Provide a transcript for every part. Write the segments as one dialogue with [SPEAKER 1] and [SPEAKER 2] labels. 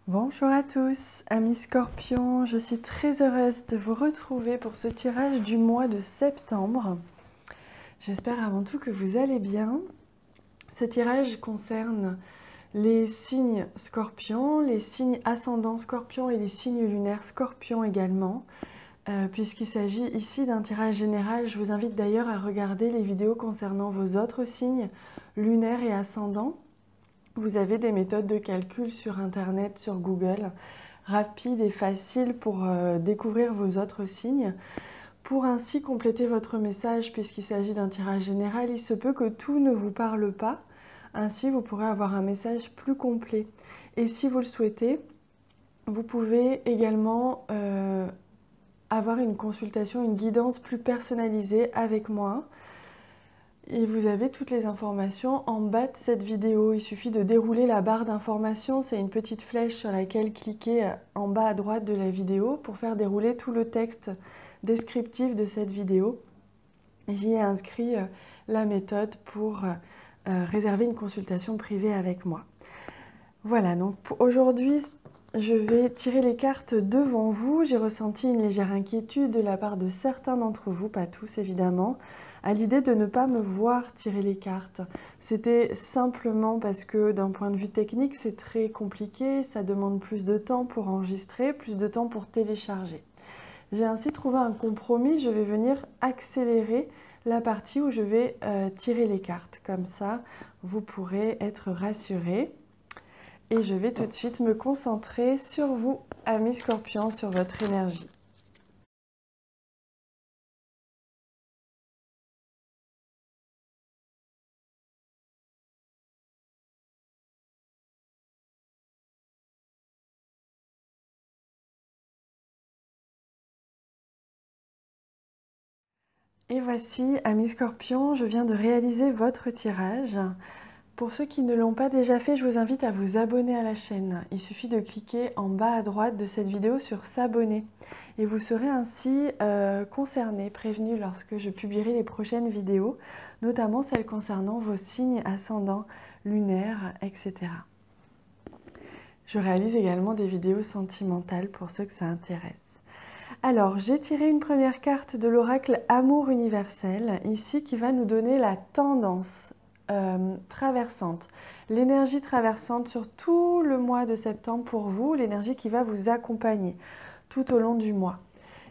[SPEAKER 1] Bonjour à tous, amis Scorpions, je suis très heureuse de vous retrouver pour ce tirage du mois de septembre. J'espère avant tout que vous allez bien. Ce tirage concerne les signes Scorpions, les signes ascendants Scorpions et les signes lunaires Scorpions également. Puisqu'il s'agit ici d'un tirage général, je vous invite d'ailleurs à regarder les vidéos concernant vos autres signes lunaires et ascendants. Vous avez des méthodes de calcul sur Internet, sur Google, rapides et faciles pour découvrir vos autres signes. Pour ainsi compléter votre message, puisqu'il s'agit d'un tirage général, il se peut que tout ne vous parle pas. Ainsi, vous pourrez avoir un message plus complet. Et si vous le souhaitez, vous pouvez également avoir une consultation, une guidance plus personnalisée avec moi. Et vous avez toutes les informations en bas de cette vidéo. Il suffit de dérouler la barre d'informations. C'est une petite flèche sur laquelle cliquer en bas à droite de la vidéo pour faire dérouler tout le texte descriptif de cette vidéo. J'y ai inscrit la méthode pour réserver une consultation privée avec moi. Voilà, donc aujourd'hui, je vais tirer les cartes devant vous. J'ai ressenti une légère inquiétude de la part de certains d'entre vous, pas tous évidemment, à l'idée de ne pas me voir tirer les cartes. C'était simplement parce que d'un point de vue technique, c'est très compliqué, ça demande plus de temps pour enregistrer, plus de temps pour télécharger. J'ai ainsi trouvé un compromis, je vais venir accélérer la partie où je vais tirer les cartes. Comme ça, vous pourrez être rassurés. Et je vais tout de suite me concentrer sur vous, amis Scorpions, sur votre énergie. Et voici, amis Scorpions, je viens de réaliser votre tirage. Pour ceux qui ne l'ont pas déjà fait, je vous invite à vous abonner à la chaîne. Il suffit de cliquer en bas à droite de cette vidéo sur s'abonner. Et vous serez ainsi concernés, prévenus lorsque je publierai les prochaines vidéos, notamment celles concernant vos signes ascendants, lunaires, etc. Je réalise également des vidéos sentimentales pour ceux que ça intéresse. Alors, j'ai tiré une première carte de l'oracle Amour universel, ici, qui va nous donner la tendance traversante, l'énergie traversante sur tout le mois de septembre pour vous, l'énergie qui va vous accompagner tout au long du mois.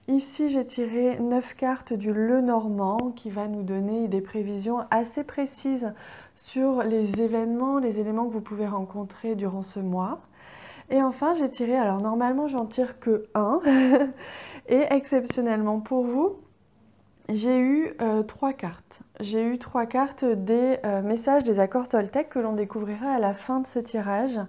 [SPEAKER 1] Ici, j'ai tiré 9 cartes du Lenormand qui va nous donner des prévisions assez précises sur les événements, les éléments que vous pouvez rencontrer durant ce mois. Et enfin, j'ai tiré, alors normalement, j'en tire que un, et exceptionnellement pour vous, j'ai eu 3 cartes. J'ai eu 3 cartes des messages des accords Toltec que l'on découvrira à la fin de ce tirage.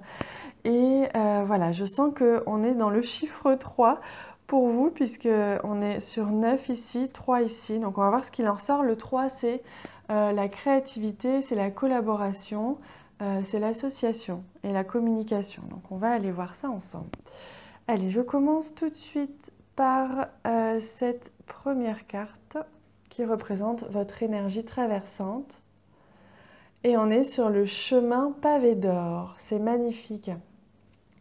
[SPEAKER 1] Et voilà, je sens qu'on est dans le chiffre 3 pour vous, puisqu'on est sur 9 ici, 3 ici. Donc on va voir ce qu'il en ressort. Le 3, c'est la créativité, c'est la collaboration, c'est l'association et la communication. Donc on va aller voir ça ensemble. Allez, je commence tout de suite par cette première carte qui représente votre énergie traversante. Et on est sur le chemin pavé d'or. C'est magnifique.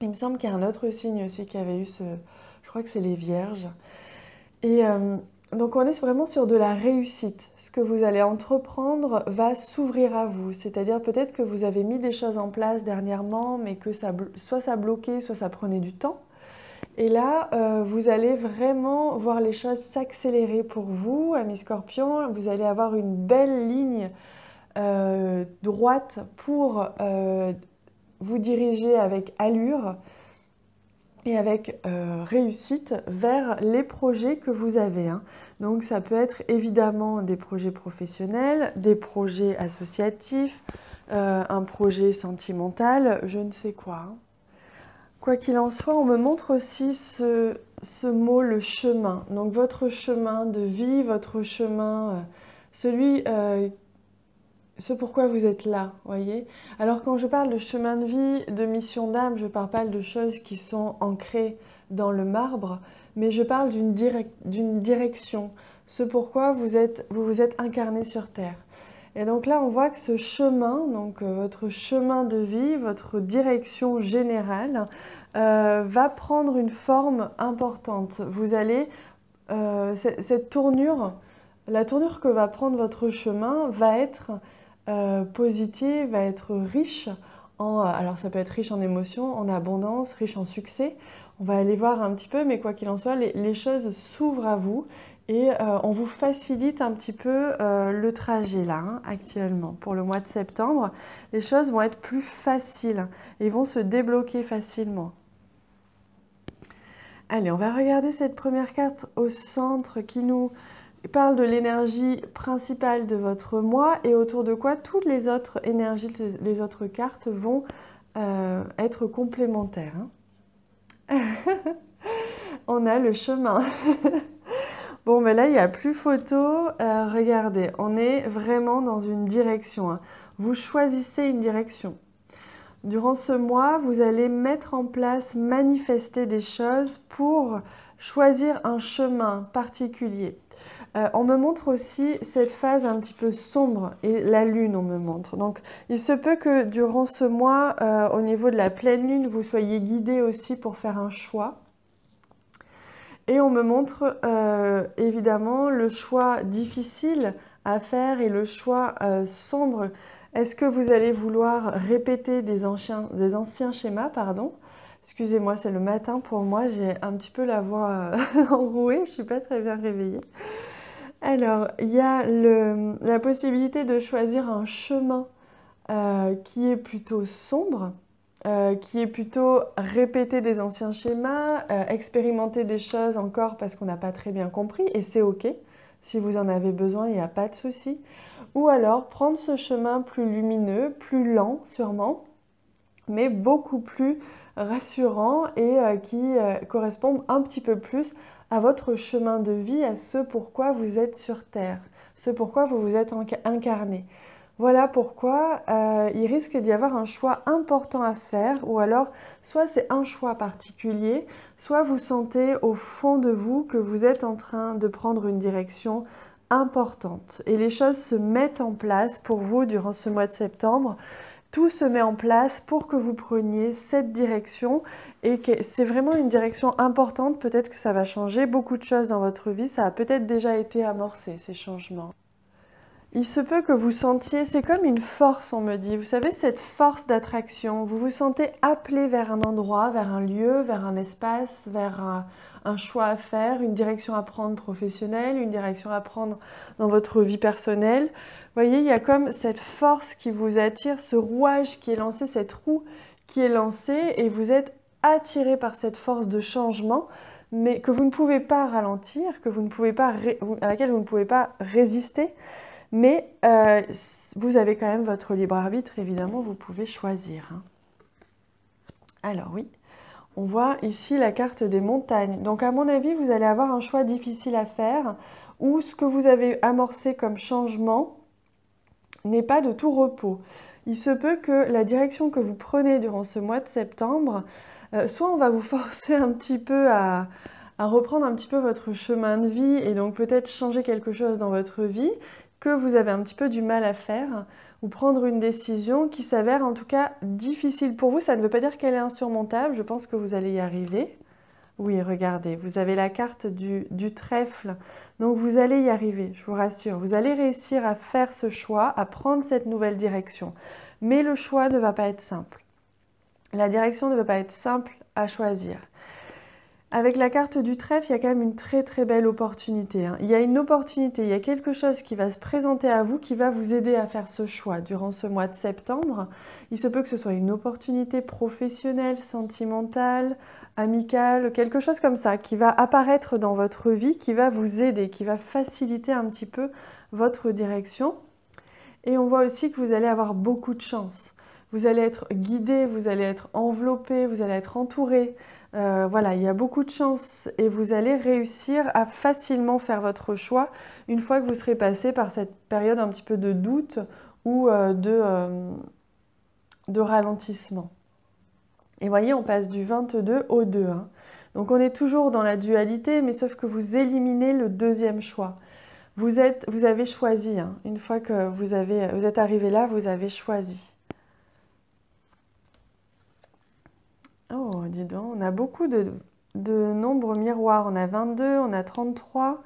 [SPEAKER 1] Il me semble qu'il y a un autre signe aussi qui avait eu ce... Je crois que c'est les Vierges. Et donc on est vraiment sur de la réussite. Ce que vous allez entreprendre va s'ouvrir à vous. C'est-à-dire peut-être que vous avez mis des choses en place dernièrement, mais que soit ça bloquait, soit ça prenait du temps. Et là, vous allez vraiment voir les choses s'accélérer pour vous, amis Scorpions. Vous allez avoir une belle ligne droite pour vous diriger avec allure et avec réussite vers les projets que vous avez. Donc ça peut être évidemment des projets professionnels, des projets associatifs, un projet sentimental, je ne sais quoi. Quoi qu'il en soit, on me montre aussi ce mot, le chemin. Donc votre chemin de vie, votre chemin, ce pourquoi vous êtes là, voyez. Alors quand je parle de chemin de vie, de mission d'âme, je ne parle pas de choses qui sont ancrées dans le marbre, mais je parle d'une direction, ce pourquoi vous vous êtes incarné sur Terre. Et donc là, on voit que ce chemin, donc votre chemin de vie, votre direction générale, va prendre une forme importante. Vous allez, cette tournure, la tournure que va prendre votre chemin va être positive, va être riche alors ça peut être riche en émotions, en abondance, riche en succès. On va aller voir un petit peu, mais quoi qu'il en soit, les choses s'ouvrent à vous et on vous facilite un petit peu le trajet là, hein, actuellement. Pour le mois de septembre, les choses vont être plus faciles et vont se débloquer facilement. Allez, on va regarder cette première carte au centre qui nous parle de l'énergie principale de votre mois et autour de quoi toutes les autres énergies, les autres cartes vont être complémentaires. Hein. On a le chemin. Bon, mais là, il n'y a plus photo. Regardez, on est vraiment dans une direction. Hein. Vous choisissez une direction. Durant ce mois, vous allez mettre en place, manifester des choses pour choisir un chemin particulier. On me montre aussi cette phase un petit peu sombre et la lune, on me montre. Donc, il se peut que durant ce mois, au niveau de la pleine lune, vous soyez guidé aussi pour faire un choix. Et on me montre évidemment le choix difficile à faire et le choix sombre. Est-ce que vous allez vouloir répéter des anciens schémas, pardon? Excusez-moi, c'est le matin pour moi, j'ai un petit peu la voix enrouée, je ne suis pas très bien réveillée. Alors, il y a la possibilité de choisir un chemin qui est plutôt sombre, qui est plutôt répéter des anciens schémas, expérimenter des choses encore parce qu'on n'a pas très bien compris, et c'est ok. Si vous en avez besoin, il n'y a pas de souci. Ou alors prendre ce chemin plus lumineux, plus lent sûrement, mais beaucoup plus rassurant et qui correspond un petit peu plus à votre chemin de vie, à ce pourquoi vous êtes sur Terre, ce pourquoi vous vous êtes incarné. Voilà pourquoi il risque d'y avoir un choix important à faire, ou alors soit c'est un choix particulier, soit vous sentez au fond de vous que vous êtes en train de prendre une direction importante. Et les choses se mettent en place pour vous durant ce mois de septembre. Tout se met en place pour que vous preniez cette direction et que c'est vraiment une direction importante. Peut-être que ça va changer beaucoup de choses dans votre vie. Ça a peut-être déjà été amorcé, ces changements. Il se peut que vous sentiez, c'est comme une force, on me dit. Vous savez, cette force d'attraction. Vous vous sentez appelé vers un endroit, vers un lieu, vers un espace, vers un choix à faire, une direction à prendre professionnelle, une direction à prendre dans votre vie personnelle. Vous voyez, il y a comme cette force qui vous attire, ce rouage qui est lancé, cette roue qui est lancée, et vous êtes attiré par cette force de changement, mais que vous ne pouvez pas ralentir, que vous ne pouvez pas à laquelle vous ne pouvez pas résister. Mais vous avez quand même votre libre arbitre, évidemment, vous pouvez choisir. Hein. Alors oui, on voit ici la carte des montagnes. Donc à mon avis, vous allez avoir un choix difficile à faire, où ce que vous avez amorcé comme changement n'est pas de tout repos. Il se peut que la direction que vous prenez durant ce mois de septembre, soit on va vous forcer un petit peu à reprendre un petit peu votre chemin de vie et donc peut-être changer quelque chose dans votre vie, que vous avez un petit peu du mal à faire, ou prendre une décision qui s'avère en tout cas difficile pour vous. Ça ne veut pas dire qu'elle est insurmontable, je pense que vous allez y arriver. Oui, regardez, vous avez la carte du trèfle, donc vous allez y arriver, je vous rassure. Vous allez réussir à faire ce choix, à prendre cette nouvelle direction. Mais le choix ne va pas être simple. La direction ne va pas être simple à choisir. Avec la carte du trèfle, il y a quand même une très très belle opportunité. Hein. Il y a une opportunité, il y a quelque chose qui va se présenter à vous qui va vous aider à faire ce choix durant ce mois de septembre. Il se peut que ce soit une opportunité professionnelle, sentimentale, amicale, quelque chose comme ça qui va apparaître dans votre vie, qui va vous aider, qui va faciliter un petit peu votre direction. Et on voit aussi que vous allez avoir beaucoup de chance. Vous allez être guidé, vous allez être enveloppé, vous allez être entouré. Voilà, il y a beaucoup de chance et vous allez réussir à facilement faire votre choix une fois que vous serez passé par cette période un petit peu de doute ou de ralentissement. Et voyez, on passe du 22 au 2. Hein. Donc on est toujours dans la dualité, mais sauf que vous éliminez le deuxième choix. Vous avez choisi, hein. Une fois que vous êtes arrivé là, vous avez choisi. Oh, dis donc, on a beaucoup de nombres miroirs. On a 22, on a 33.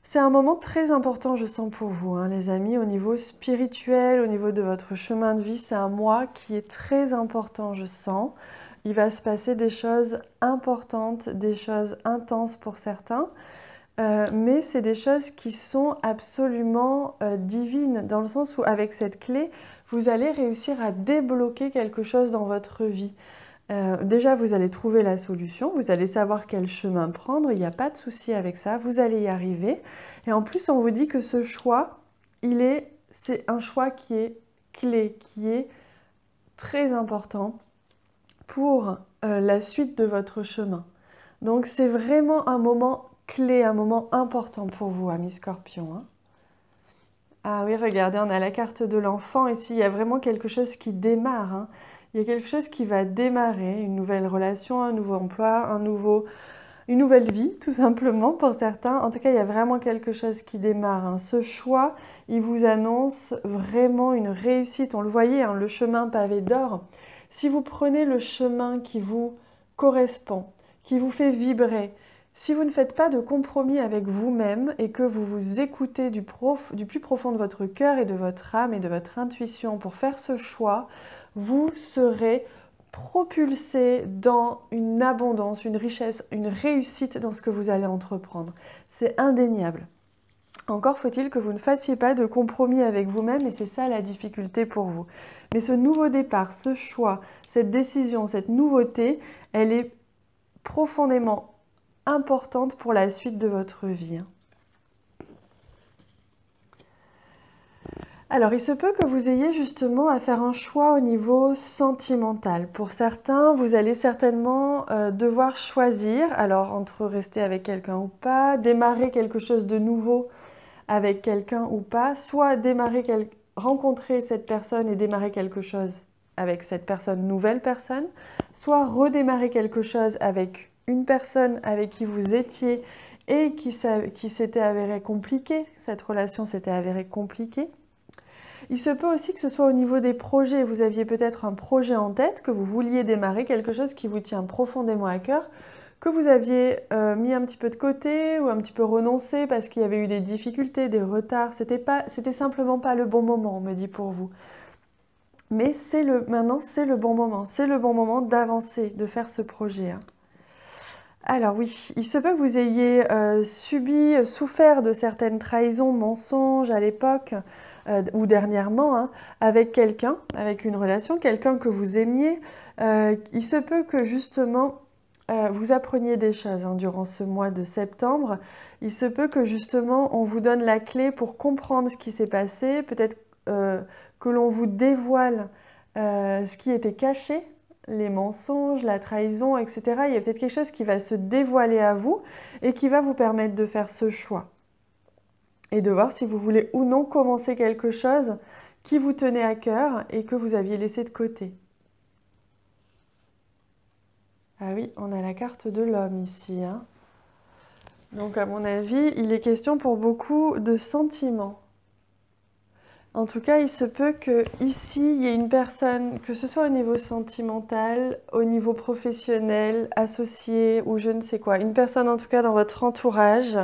[SPEAKER 1] C'est un moment très important, je sens, pour vous, hein, les amis, au niveau spirituel, au niveau de votre chemin de vie. C'est un mois qui est très important, je sens. Il va se passer des choses importantes, des choses intenses pour certains. Mais c'est des choses qui sont absolument divines, dans le sens où avec cette clé, vous allez réussir à débloquer quelque chose dans votre vie. Déjà, vous allez trouver la solution, vous allez savoir quel chemin prendre, il n'y a pas de souci avec ça, vous allez y arriver. Et en plus, on vous dit que ce choix, c'est un choix qui est clé, qui est très important pour la suite de votre chemin. Donc, c'est vraiment un moment clé, un moment important pour vous, amis Scorpion, hein. Ah oui, regardez, on a la carte de l'enfant ici, il y a vraiment quelque chose qui démarre, hein. Il y a quelque chose qui va démarrer, une nouvelle relation, un nouveau emploi, une nouvelle vie, tout simplement pour certains. En tout cas, il y a vraiment quelque chose qui démarre, hein. Ce choix, il vous annonce vraiment une réussite. On le voyait, hein, le chemin pavé d'or. Si vous prenez le chemin qui vous correspond, qui vous fait vibrer, si vous ne faites pas de compromis avec vous-même et que vous vous écoutez du plus profond de votre cœur et de votre âme et de votre intuition pour faire ce choix, vous serez propulsé dans une abondance, une richesse, une réussite dans ce que vous allez entreprendre. C'est indéniable. Encore faut-il que vous ne fassiez pas de compromis avec vous-même et c'est ça la difficulté pour vous. Mais ce nouveau départ, ce choix, cette décision, cette nouveauté, elle est profondément importante pour la suite de votre vie. Alors, il se peut que vous ayez justement à faire un choix au niveau sentimental. Pour certains, vous allez certainement devoir choisir, alors entre rester avec quelqu'un ou pas, démarrer quelque chose de nouveau avec quelqu'un ou pas, soit rencontrer cette personne et démarrer quelque chose avec cette personne, nouvelle personne, soit redémarrer quelque chose avec une personne avec qui vous étiez et qui s'était avérée compliquée, cette relation s'était avérée compliquée. Il se peut aussi que ce soit au niveau des projets. Vous aviez peut-être un projet en tête, que vous vouliez démarrer, quelque chose qui vous tient profondément à cœur, que vous aviez mis un petit peu de côté ou un petit peu renoncé parce qu'il y avait eu des difficultés, des retards. C'était simplement pas le bon moment, on me dit pour vous. Mais maintenant, c'est le bon moment. C'est le bon moment d'avancer, de faire ce projet, hein. Alors oui, il se peut que vous ayez souffert de certaines trahisons, mensonges à l'époque ou dernièrement, hein, avec quelqu'un, avec une relation, quelqu'un que vous aimiez. Il se peut que justement vous appreniez des choses, hein, durant ce mois de septembre. Il se peut que justement on vous donne la clé pour comprendre ce qui s'est passé, peut-être que l'on vous dévoile ce qui était caché, les mensonges, la trahison, etc. Il y a peut-être quelque chose qui va se dévoiler à vous et qui va vous permettre de faire ce choix. Et de voir si vous voulez ou non commencer quelque chose qui vous tenait à cœur et que vous aviez laissé de côté. Ah oui, on a la carte de l'homme ici, hein. Donc à mon avis, il est question pour beaucoup de sentiments. En tout cas, il se peut qu'ici, il y ait une personne, que ce soit au niveau sentimental, au niveau professionnel, associé ou je ne sais quoi, une personne en tout cas dans votre entourage,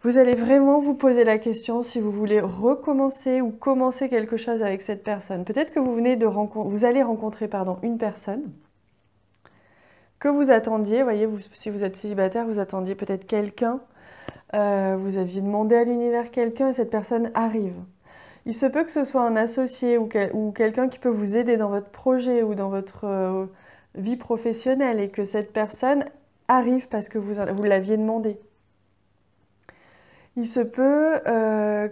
[SPEAKER 1] vous allez vraiment vous poser la question si vous voulez recommencer ou commencer quelque chose avec cette personne. Peut-être que vous allez rencontrer une personne que vous attendiez, voyez, si vous êtes célibataire, vous attendiez peut-être quelqu'un, vous aviez demandé à l'univers quelqu'un et cette personne arrive. Il se peut que ce soit un associé ou quelqu'un qui peut vous aider dans votre projet ou dans votre vie professionnelle et que cette personne arrive parce que vous l'aviez demandé. Il se peut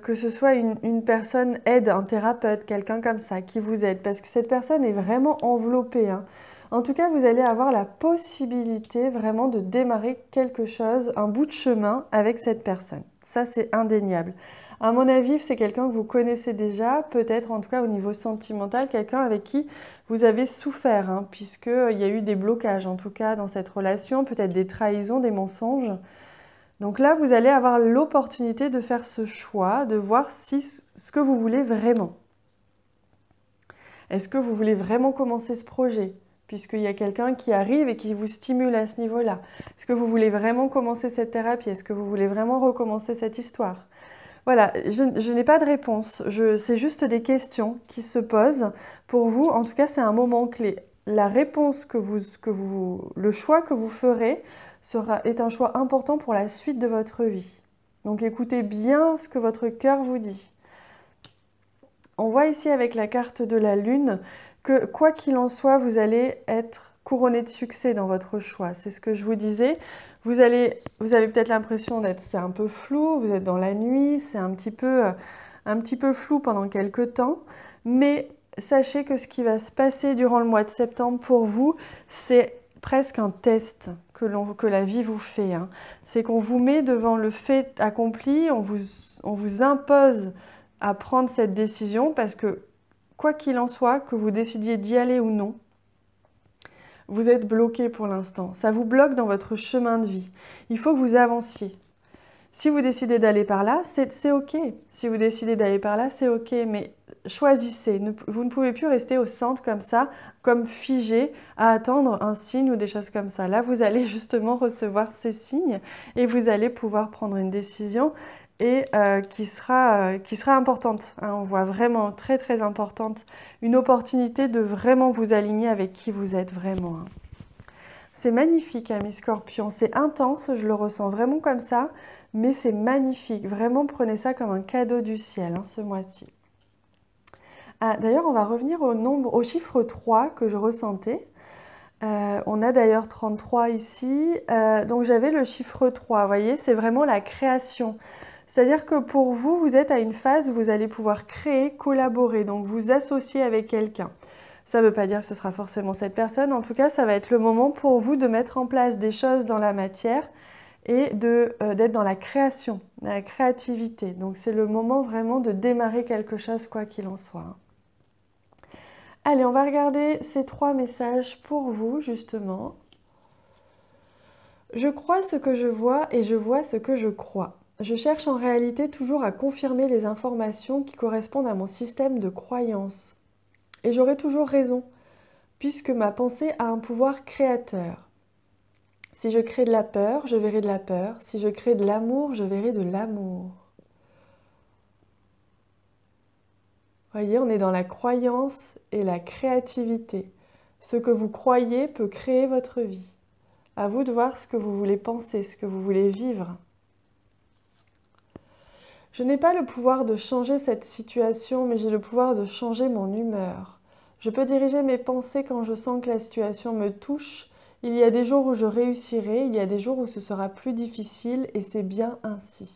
[SPEAKER 1] que ce soit une personne aide, un thérapeute, quelqu'un comme ça, qui vous aide parce que cette personne est vraiment enveloppée, hein. En tout cas, vous allez avoir la possibilité vraiment de démarrer quelque chose, un bout de chemin avec cette personne. Ça, c'est indéniable. À mon avis, c'est quelqu'un que vous connaissez déjà, peut-être en tout cas au niveau sentimental, quelqu'un avec qui vous avez souffert, hein, puisqu'il y a eu des blocages en tout cas dans cette relation, peut-être des trahisons, des mensonges. Donc là, vous allez avoir l'opportunité de faire ce choix, de voir si ce que vous voulez vraiment. Est-ce que vous voulez vraiment commencer ce projet? Puisqu'il y a quelqu'un qui arrive et qui vous stimule à ce niveau-là. Est-ce que vous voulez vraiment commencer cette thérapie? Est-ce que vous voulez vraiment recommencer cette histoire? Voilà, je n'ai pas de réponse. C'est juste des questions qui se posent pour vous. En tout cas, c'est un moment clé. La réponse le choix que vous ferez est un choix important pour la suite de votre vie. Donc écoutez bien ce que votre cœur vous dit. On voit ici avec la carte de la Lune que quoi qu'il en soit, vous allez être couronné de succès dans votre choix. C'est ce que je vous disais. Vous avez peut-être l'impression c'est un peu flou, vous êtes dans la nuit, c'est un petit peu flou pendant quelques temps, mais sachez que ce qui va se passer durant le mois de septembre pour vous, c'est presque un test que la vie vous fait. Hein. C'est qu'on vous met devant le fait accompli, on vous impose à prendre cette décision parce que, quoi qu'il en soit, que vous décidiez d'y aller ou non, vous êtes bloqué pour l'instant. Ça vous bloque dans votre chemin de vie. Il faut que vous avanciez. Si vous décidez d'aller par là, c'est OK. Si vous décidez d'aller par là, c'est OK. Mais choisissez. Vous ne pouvez plus rester au centre comme ça, comme figé, à attendre un signe ou des choses comme ça. Là, vous allez justement recevoir ces signes et vous allez pouvoir prendre une décision et qui sera importante. Hein. On voit vraiment très très importante. Une opportunité de vraiment vous aligner avec qui vous êtes vraiment. Hein. C'est magnifique, ami Scorpion. C'est intense, je le ressens vraiment comme ça. Mais c'est magnifique. Vraiment, prenez ça comme un cadeau du ciel hein, ce mois-ci. Ah, d'ailleurs, on va revenir au chiffre 3 que je ressentais. On a d'ailleurs 33 ici. Donc, j'avais le chiffre 3. Vous voyez, c'est vraiment la création. C'est-à-dire que pour vous, vous êtes à une phase où vous allez pouvoir créer, collaborer. Donc, vous associer avec quelqu'un. Ça ne veut pas dire que ce sera forcément cette personne. En tout cas, ça va être le moment pour vous de mettre en place des choses dans la matière et d'être dans la création, la créativité. Donc c'est le moment vraiment de démarrer quelque chose quoi qu'il en soit. Allez, on va regarder ces 3 messages pour vous justement. Je crois ce que je vois et je vois ce que je crois. Je cherche en réalité toujours à confirmer les informations qui correspondent à mon système de croyance. Et j'aurai toujours raison, puisque ma pensée a un pouvoir créateur. Si je crée de la peur, je verrai de la peur. Si je crée de l'amour, je verrai de l'amour. Voyez, on est dans la croyance et la créativité. Ce que vous croyez peut créer votre vie. À vous de voir ce que vous voulez penser, ce que vous voulez vivre. Je n'ai pas le pouvoir de changer cette situation, mais j'ai le pouvoir de changer mon humeur. Je peux diriger mes pensées quand je sens que la situation me touche. Il y a des jours où je réussirai, il y a des jours où ce sera plus difficile et c'est bien ainsi.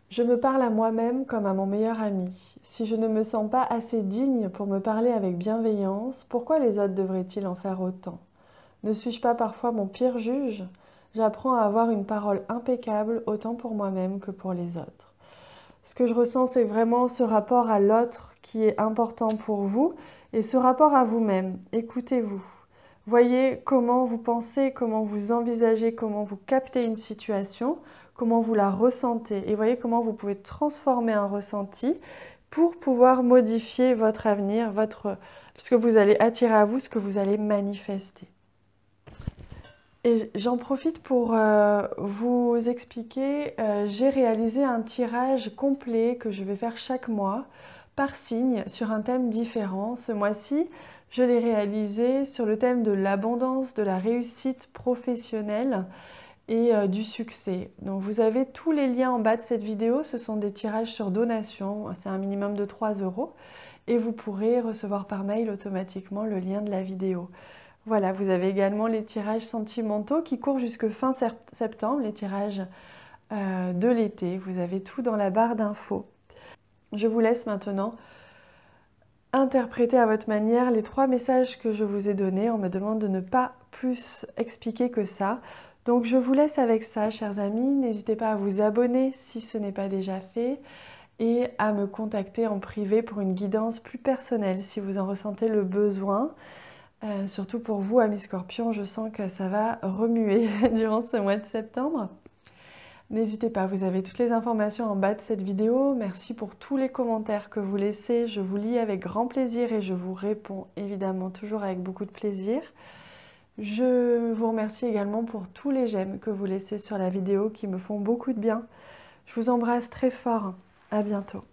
[SPEAKER 1] Je me parle à moi-même comme à mon meilleur ami. Si je ne me sens pas assez digne pour me parler avec bienveillance, pourquoi les autres devraient-ils en faire autant? Ne suis-je pas parfois mon pire juge? J'apprends à avoir une parole impeccable autant pour moi-même que pour les autres. Ce que je ressens, c'est vraiment ce rapport à l'autre qui est important pour vous et ce rapport à vous-même. Écoutez-vous. Voyez comment vous pensez, comment vous envisagez, comment vous captez une situation, comment vous la ressentez. Et voyez comment vous pouvez transformer un ressenti pour pouvoir modifier votre avenir, ce que vous allez attirer à vous, ce que vous allez manifester. Et j'en profite pour vous expliquer, j'ai réalisé un tirage complet que je vais faire chaque mois par signe sur un thème différent. Ce mois-ci, je l'ai réalisé sur le thème de l'abondance, de la réussite professionnelle et du succès. Donc vous avez tous les liens en bas de cette vidéo, ce sont des tirages sur donation, c'est un minimum de 3 € et vous pourrez recevoir par mail automatiquement le lien de la vidéo. Voilà, vous avez également les tirages sentimentaux qui courent jusque fin septembre, les tirages de l'été. Vous avez tout dans la barre d'infos. Je vous laisse maintenant interpréter à votre manière les 3 messages que je vous ai donnés. On me demande de ne pas plus expliquer que ça. Donc je vous laisse avec ça, chers amis. N'hésitez pas à vous abonner si ce n'est pas déjà fait. et à me contacter en privé pour une guidance plus personnelle si vous en ressentez le besoin. Surtout pour vous, amis Scorpions, je sens que ça va remuer durant ce mois de septembre. N'hésitez pas, vous avez toutes les informations en bas de cette vidéo. Merci pour tous les commentaires que vous laissez. Je vous lis avec grand plaisir et je vous réponds évidemment toujours avec beaucoup de plaisir. Je vous remercie également pour tous les j'aime que vous laissez sur la vidéo qui me font beaucoup de bien. Je vous embrasse très fort. À bientôt.